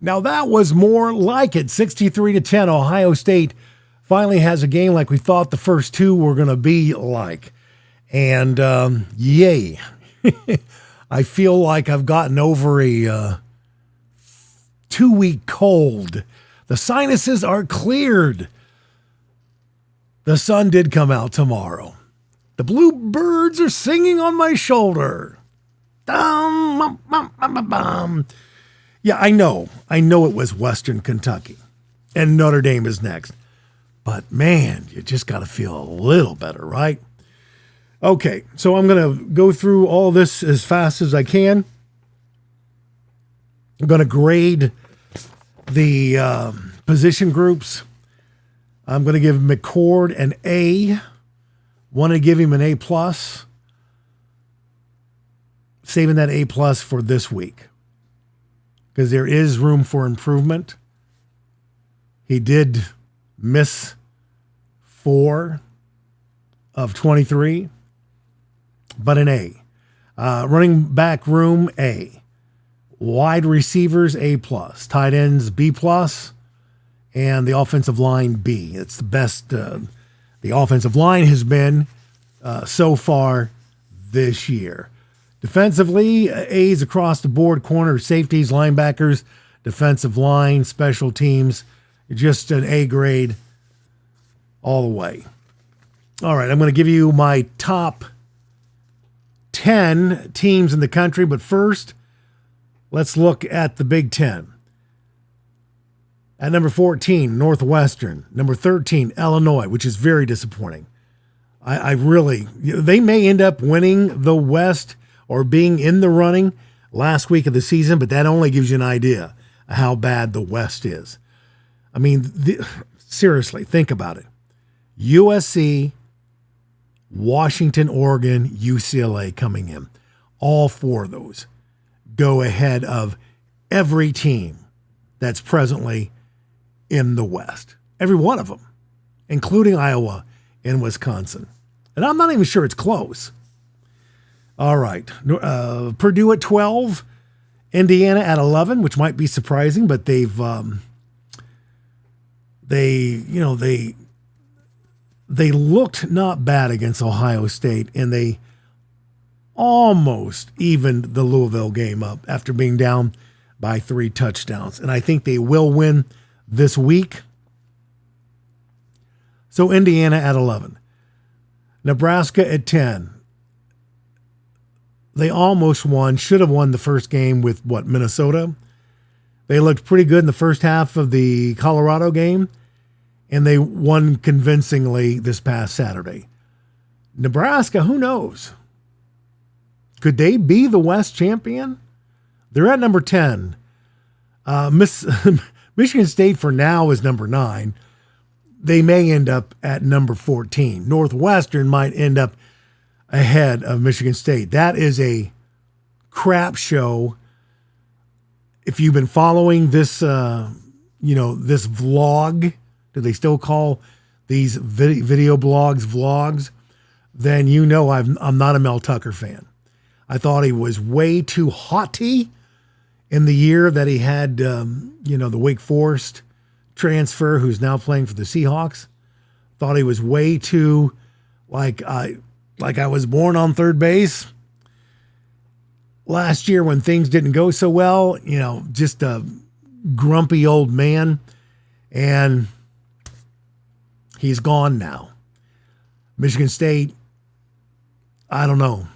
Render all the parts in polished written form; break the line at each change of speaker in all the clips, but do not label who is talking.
Now that was more like it. 63-10. Ohio State finally has a game like we thought the first two were going to be like. And yay. I feel like I've gotten over a 2-week cold. The sinuses are cleared. The sun did come out tomorrow. The bluebirds are singing on my shoulder. Yeah, I know it was Western Kentucky. And Notre Dame is next. But man, you just got to feel a little better, right? Okay, so I'm going to go through all this as fast as I can. I'm going to grade the position groups. I'm going to give McCord an A. Want to give him an A+. Saving that A+ for this week, because there is room for improvement. He did miss 4 of 23, but an A. Running back room, A. Wide receivers, A+. Tight ends, B+. And the offensive line, B. It's the best the offensive line has been so far this year. Defensively, A's across the board, corners, safeties, linebackers, defensive line, special teams, just an A grade all the way. All right, I'm going to give you my top 10 teams in the country, but first, let's look at the Big Ten. At number 14, Northwestern. Number 13, Illinois, which is very disappointing. I really, they may end up winning the West or being in the running last week of the season, but that only gives you an idea of how bad the West is. I mean, seriously, think about it. USC, Washington, Oregon, UCLA coming in. All 4 of those go ahead of every team that's presently in the West. Every one of them, including Iowa and Wisconsin. And I'm not even sure it's close. All right. Purdue at 12, Indiana at 11, which might be surprising, but they looked not bad against Ohio State, and they almost evened the Louisville game up after being down by 3 touchdowns. And I think they will win this week. So Indiana at 11. Nebraska at 10. They almost won, should have won the first game with Minnesota. They looked pretty good in the first half of the Colorado game, and they won convincingly this past Saturday. Nebraska, who knows? Could they be the West champion? They're at number 10. Michigan State for now is number 9. They may end up at number 14. Northwestern might end up ahead of Michigan State. That is a crap show. If you've been following this, this vlog, do they still call these video blogs vlogs? Then you know I'm not a Mel Tucker fan. I thought he was way too haughty in the year that he had, the Wake Forest transfer, who's now playing for the Seahawks. Thought he was way too like I was born on third base. Last year when things didn't go so well, just a grumpy old man. And he's gone now. Michigan State, I don't know.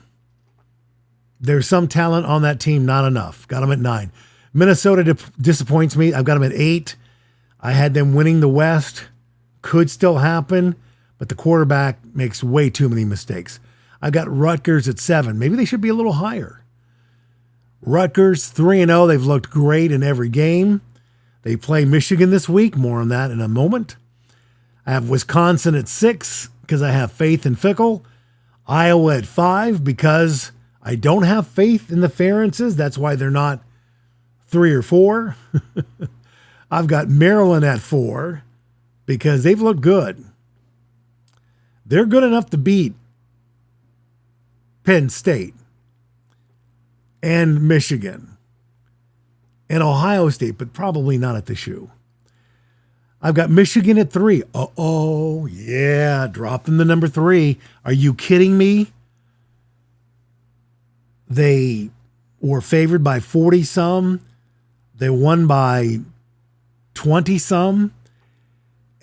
There's some talent on that team, not enough. Got them at 9. Minnesota disappoints me. I've got them at 8. I had them winning the West. Could still happen, but the quarterback makes way too many mistakes. I got Rutgers at 7. Maybe they should be a little higher. Rutgers 3-0. They've looked great in every game. They play Michigan this week. More on that in a moment. I have Wisconsin at 6 because I have faith in Fickle. Iowa at 5 because I don't have faith in the Ferences. That's why they're not 3 or 4. I've got Maryland at 4 because they've looked good. They're good enough to beat Penn State and Michigan and Ohio State, but probably not at the shoe. I've got Michigan at 3. Oh, yeah, drop them to number 3. Are you kidding me? They were favored by 40-some. They won by 20-some.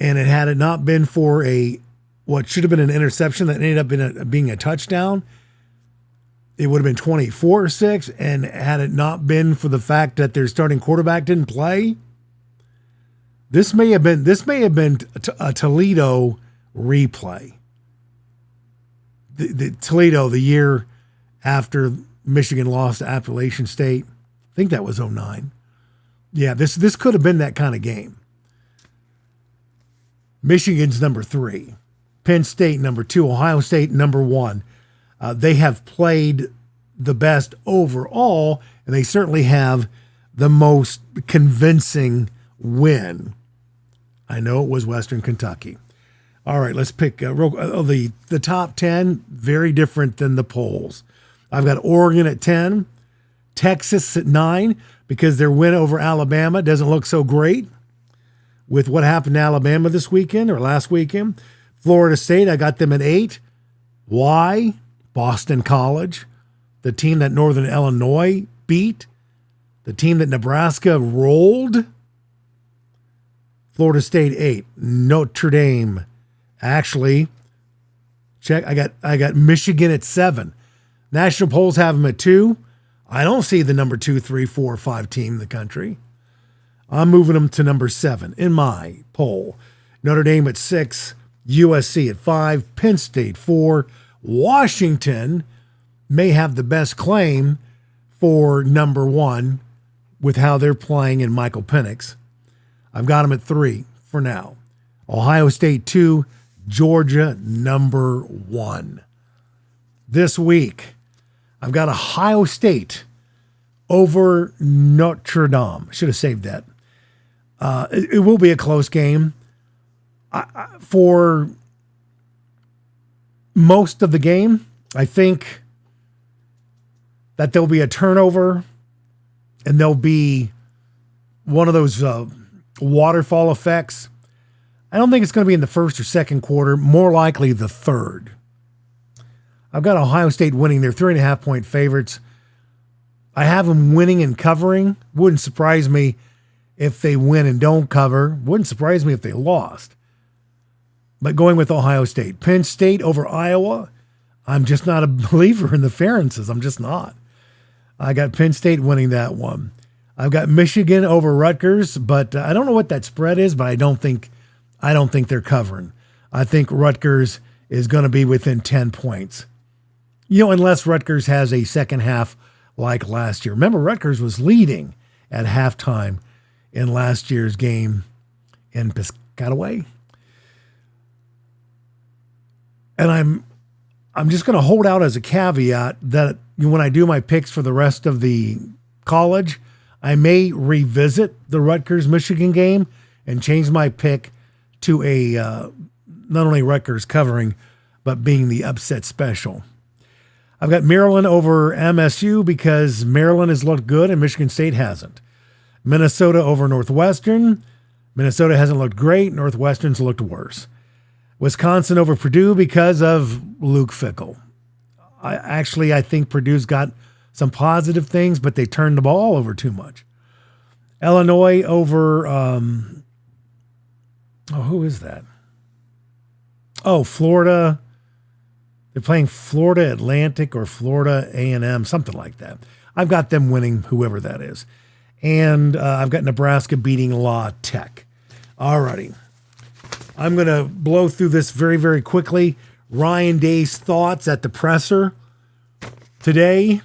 And had it not been for what should have been an interception that ended up being a touchdown, it would have been 24-6. And had it not been for the fact that their starting quarterback didn't play, this may have been a Toledo replay. The Toledo, the year after Michigan lost to Appalachian State, I think that was 2009. Yeah, this could have been that kind of game. Michigan's number 3, Penn State number 2, Ohio State number 1. They have played the best overall, and they certainly have the most convincing win. I know it was Western Kentucky. All right, let's pick the top 10, very different than the polls. I've got Oregon at 10, Texas at 9, because their win over Alabama doesn't look so great with what happened to Alabama this weekend or last weekend. Florida State, I got them at 8. Why? Boston College, the team that Northern Illinois beat, the team that Nebraska rolled. Florida State 8. Notre Dame. Actually, check. I got Michigan at 7. National polls have them at 2. I don't see the number 2, 3, 4, 5 team in the country. I'm moving them to number 7 in my poll. Notre Dame at 6. USC at 5. Penn State 4. Washington may have the best claim for number 1 with how they're playing in Michael Penix. I've got them at 3 for now. Ohio State 2. Georgia number 1. This week, I've got Ohio State over Notre Dame. Should have saved that. It will be a close game. For most of the game, I think that there'll be a turnover and there'll be one of those waterfall effects. I don't think it's going to be in the first or second quarter, more likely the third. I've got Ohio State winning. They're 3.5-point favorites. I have them winning and covering. Wouldn't surprise me if they win and don't cover. Wouldn't surprise me if they lost. But going with Ohio State. Penn State over Iowa. I'm just not a believer in the Ferences. I'm just not. I got Penn State winning that one. I've got Michigan over Rutgers, but I don't know what that spread is, but I don't think they're covering. I think Rutgers is going to be within 10 points. Unless Rutgers has a second half like last year. Remember, Rutgers was leading at halftime in last year's game in Piscataway. And I'm just going to hold out as a caveat that when I do my picks for the rest of the college, I may revisit the Rutgers-Michigan game and change my pick to a not only Rutgers covering, but being the upset special. I've got Maryland over MSU because Maryland has looked good and Michigan State hasn't. Minnesota over Northwestern. Minnesota hasn't looked great. Northwestern's looked worse. Wisconsin over Purdue because of Luke Fickell. I think Purdue's got some positive things, but they turned the ball over too much. Illinois over, who is that? Oh, Florida. They're playing Florida Atlantic or Florida A&M, something like that. I've got them winning, whoever that is. And I've got Nebraska beating La Tech. All righty. I'm going to blow through this very, very quickly. Ryan Day's thoughts at the presser today.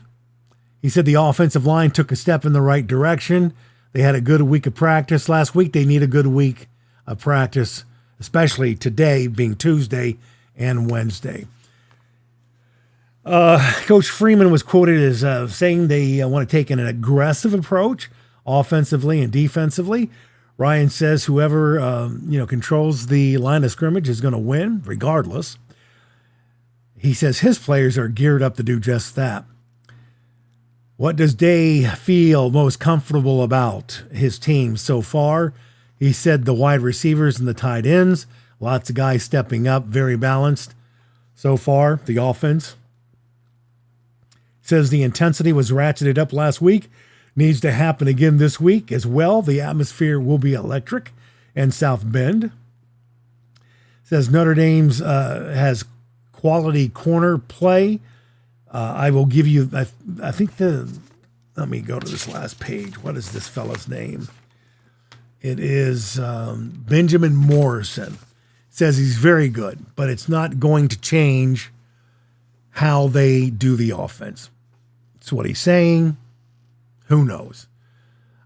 He said the offensive line took a step in the right direction. They had a good week of practice last week. They need a good week of practice, especially today being Tuesday and Wednesday. Coach Freeman was quoted as saying they want to take an aggressive approach offensively and defensively. Ryan says whoever controls the line of scrimmage is going to win regardless. He says his players are geared up to do just that. What does Day feel most comfortable about his team so far? He said the wide receivers and the tight ends. Lots of guys stepping up, very balanced so far, the offense. Says the intensity was ratcheted up last week. Needs to happen again this week as well. The atmosphere will be electric in South Bend. Says Notre Dame's has quality corner play. I will give you, I think let me go to this last page. What is this fellow's name? It is Benjamin Morrison. Says he's very good, but it's not going to change how they do the offense. That's what he's saying. Who knows?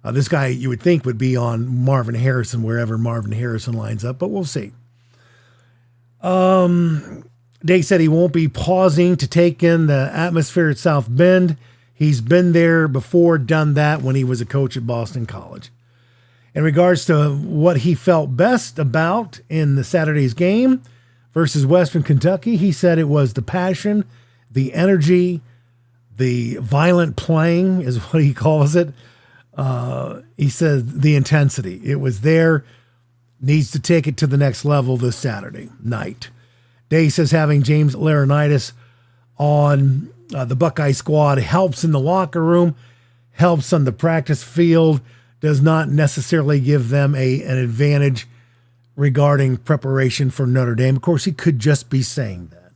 This guy you would think would be on Marvin Harrison, wherever Marvin Harrison lines up, but we'll see. Day said he won't be pausing to take in the atmosphere at South Bend. He's been there before, done that when he was a coach at Boston College. In regards to what he felt best about in the Saturday's game versus Western Kentucky, he said it was the passion, the energy, the violent playing is what he calls it. He said the intensity. It was there, needs to take it to the next level this Saturday night. Day says having James Laurinaitis on the Buckeye squad helps in the locker room, helps on the practice field, does not necessarily give them an advantage regarding preparation for Notre Dame. Of course, he could just be saying that.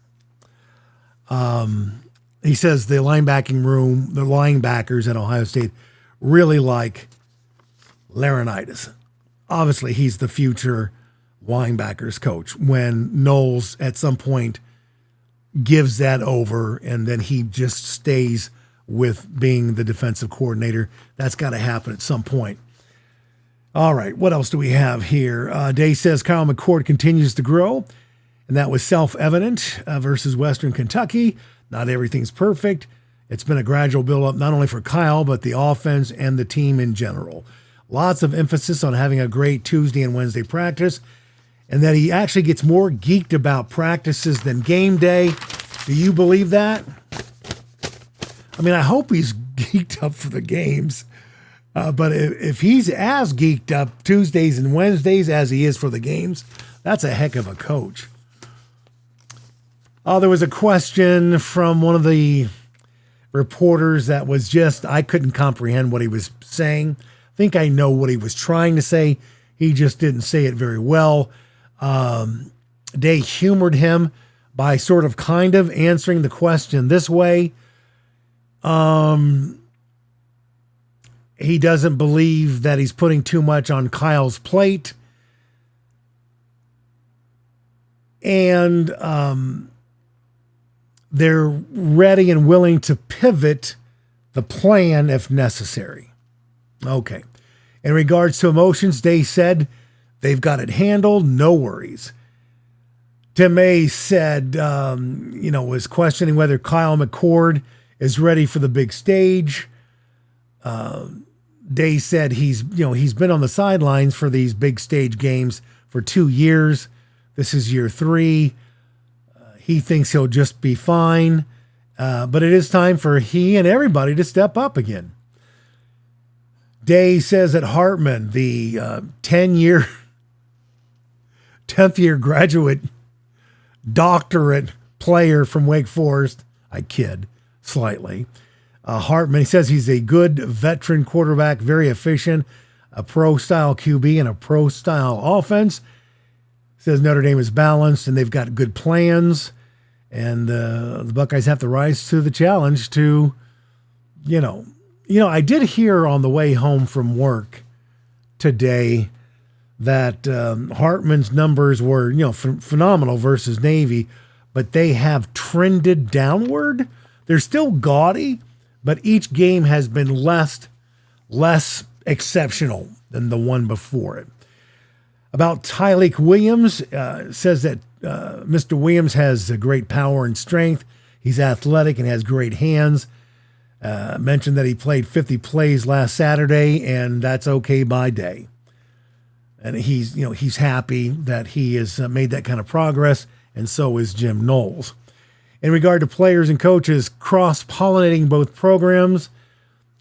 He says the linebacking room, the linebackers at Ohio State really like Laurinaitis. Obviously, he's the future linebackers coach when Knowles at some point gives that over and then he just stays with being the defensive coordinator. That's got to happen at some point. All right, what else do we have here? Day says Kyle McCord continues to grow, and that was self-evident versus Western Kentucky. Not everything's perfect. It's been a gradual build-up not only for Kyle, but the offense and the team in general. Lots of emphasis on having a great Tuesday and Wednesday practice, and that he actually gets more geeked about practices than game day. Do you believe that? I mean, I hope he's geeked up for the games. But if he's as geeked up Tuesdays and Wednesdays as he is for the games, that's a heck of a coach. There was a question from one of the reporters that was just, I couldn't comprehend what he was saying. I think I know what he was trying to say. He just didn't say it very well. Day humored him by sort of kind of answering the question this way. He doesn't believe that he's putting too much on Kyle's plate. And they're ready and willing to pivot the plan if necessary. Okay. In regards to emotions, Day said they've got it handled. No worries. Tim May said, was questioning whether Kyle McCord is ready for the big stage. Day said he's been on the sidelines for these big stage games for 2 years. This is year 3. He thinks he'll just be fine. But it is time for he and everybody to step up again. Day says that Hartman, the 10th year graduate doctorate player from Wake Forest, I kid slightly. Hartman, he says he's a good veteran quarterback, very efficient, a pro-style QB and a pro-style offense. Says Notre Dame is balanced and they've got good plans. And the Buckeyes have to rise to the challenge to, I did hear on the way home from work today that Hartman's numbers were, phenomenal versus Navy, but they have trended downward. They're still gaudy, but each game has been less exceptional than the one before it. About Tyleik Williams, says that Mr. Williams has a great power and strength. He's athletic and has great hands. Mentioned that he played 50 plays last Saturday, and that's okay by day. And he's happy that he has made that kind of progress, and so is Jim Knowles. In regard to players and coaches cross-pollinating both programs,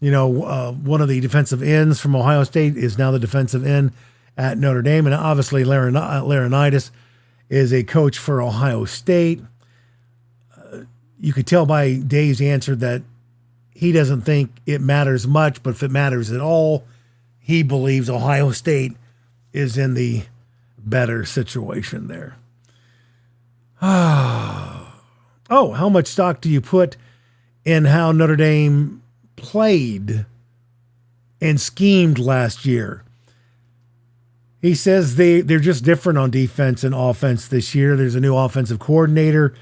One of the defensive ends from Ohio State is now the defensive end at Notre Dame. And obviously, Laurinaitis is a coach for Ohio State. You could tell by Dave's answer that he doesn't think it matters much, but if it matters at all, he believes Ohio State is in the better situation there. Oh, how much stock do you put in how Notre Dame played and schemed last year? He says they're just different on defense and offense this year. There's a new offensive coordinator.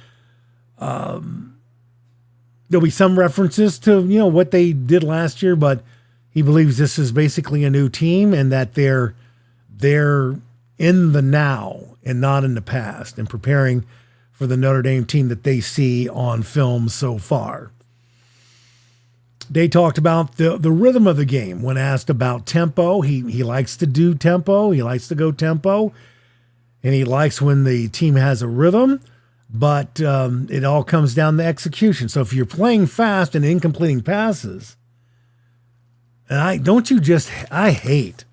There'll be some references to, what they did last year, but he believes this is basically a new team and that they're in the now and not in the past and preparing for the Notre Dame team that they see on film so far. They talked about the rhythm of the game when asked about tempo. He likes to do tempo. He likes to go tempo. And he likes when the team has a rhythm. But it all comes down to execution. So if you're playing fast and incompleting passes, and I hate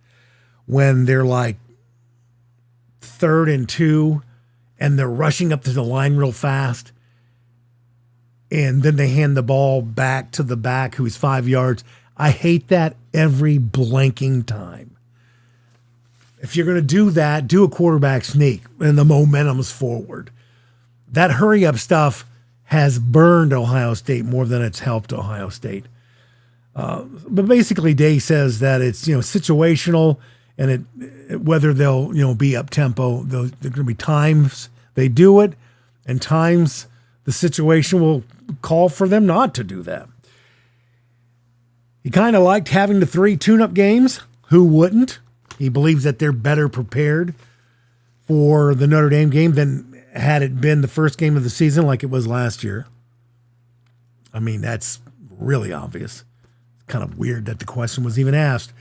when they're like 3rd and 2 and they're rushing up to the line real fast. And then they hand the ball back to the back who's 5 yards. I hate that every blanking time. If you're going to do that, do a quarterback sneak and the momentum's forward. That hurry-up stuff has burned Ohio State more than it's helped Ohio State. But basically, Day says that it's situational, and whether they'll be up tempo. There are going to be times they do it, and times the situation will call for them not to do that. He kind of liked having the 3 tune-up games. Who wouldn't? He believes that they're better prepared for the Notre Dame game than had it been the first game of the season like it was last year. I mean, that's really obvious. It's kind of weird that the question was even asked.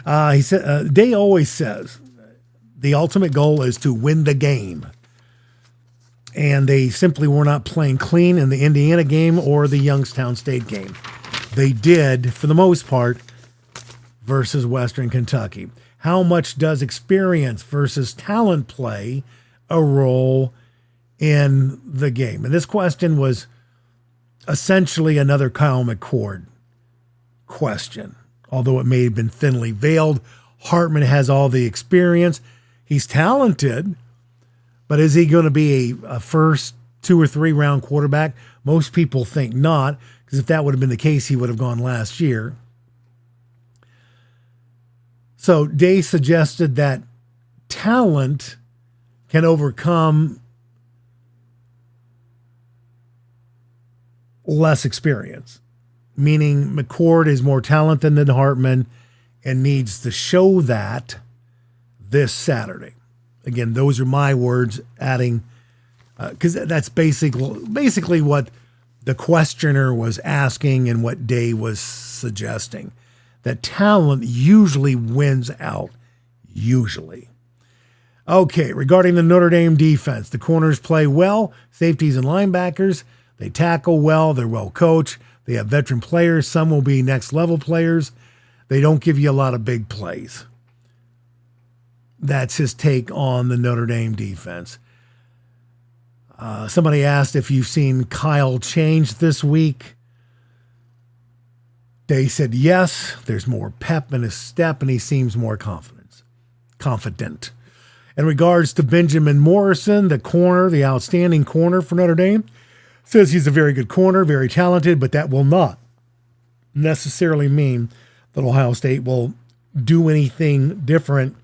He said, Day always says the ultimate goal is to win the game. And they simply were not playing clean in the Indiana game or the Youngstown State game. They did, for the most part, versus Western Kentucky. How much does experience versus talent play a role in the game? And this question was essentially another Kyle McCord question, although it may have been thinly veiled. Hartman has all the experience. He's talented, but is he going to be a first 2 or 3 round quarterback? Most people think not, because if that would have been the case, he would have gone last year. So Day suggested that talent can overcome less experience, meaning McCord is more talented than Hartman and needs to show that this Saturday. Again, those are my words, adding, because that's basically what the questioner was asking and what Day was suggesting, that talent usually wins out, usually. Okay, regarding the Notre Dame defense, the corners play well, safeties and linebackers, they tackle well, they're well coached, they have veteran players, some will be next level players, they don't give you a lot of big plays. That's his take on the Notre Dame defense. Somebody asked if you've seen Kyle change this week. They said yes, there's more pep in his step, and he seems more confident. In regards to Benjamin Morrison, the outstanding corner for Notre Dame, says he's a very good corner, very talented, but that will not necessarily mean that Ohio State will do anything different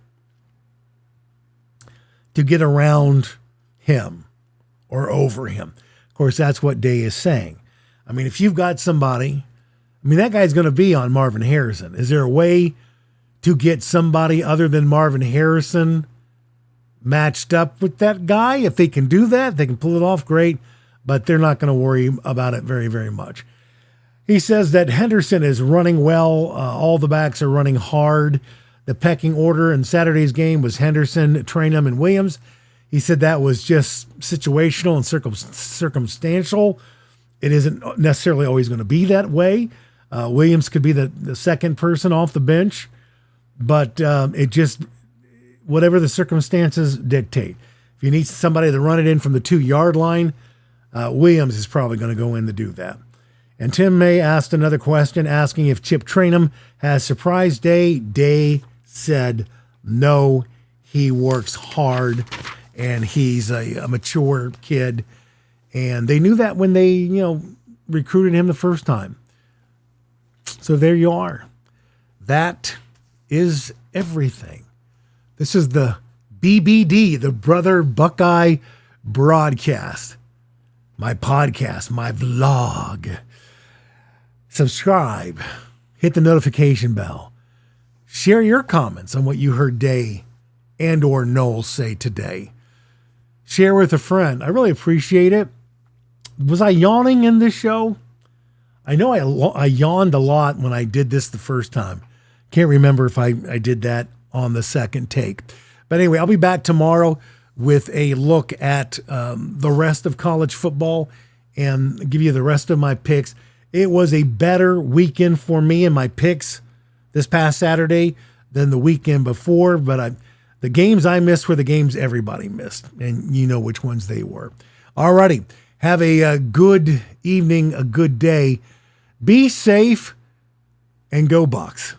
to get around him or over him. Of course, that's what Day is saying. I mean, if you've got somebody, that guy's going to be on Marvin Harrison. Is there a way to get somebody other than Marvin Harrison matched up with that guy? If they can do that, they can pull it off, great, but they're not going to worry about it very, very much. He says that Henderson is running well. All the backs are running hard. The pecking order in Saturday's game was Henderson, Trainum, and Williams. He said that was just situational and circumstantial. It isn't necessarily always going to be that way. Williams could be the second person off the bench, but it just, whatever the circumstances dictate. If you need somebody to run it in from the 2-yard line, Williams is probably going to go in to do that. And Tim May asked another question asking if Chip Trainum has surprise day. Day said no, he works hard and he's a mature kid. And they knew that when they, recruited him the first time. So there you are. That is everything. This is the BBD, the Brother Buckeye broadcast. My podcast, my vlog. Subscribe. Hit the notification bell. Share your comments on what you heard Day and or Noel say today. Share with a friend. I really appreciate it. Was I yawning in this show? I know I yawned a lot when I did this the first time. Can't remember if I did that on the second take. But anyway, I'll be back tomorrow with a look at the rest of college football and give you the rest of my picks. It was a better weekend for me in my picks this past Saturday than the weekend before, but the games I missed were the games everybody missed, and you know which ones they were. Alrighty, have a good evening, a good day. Be safe, and go Bucks.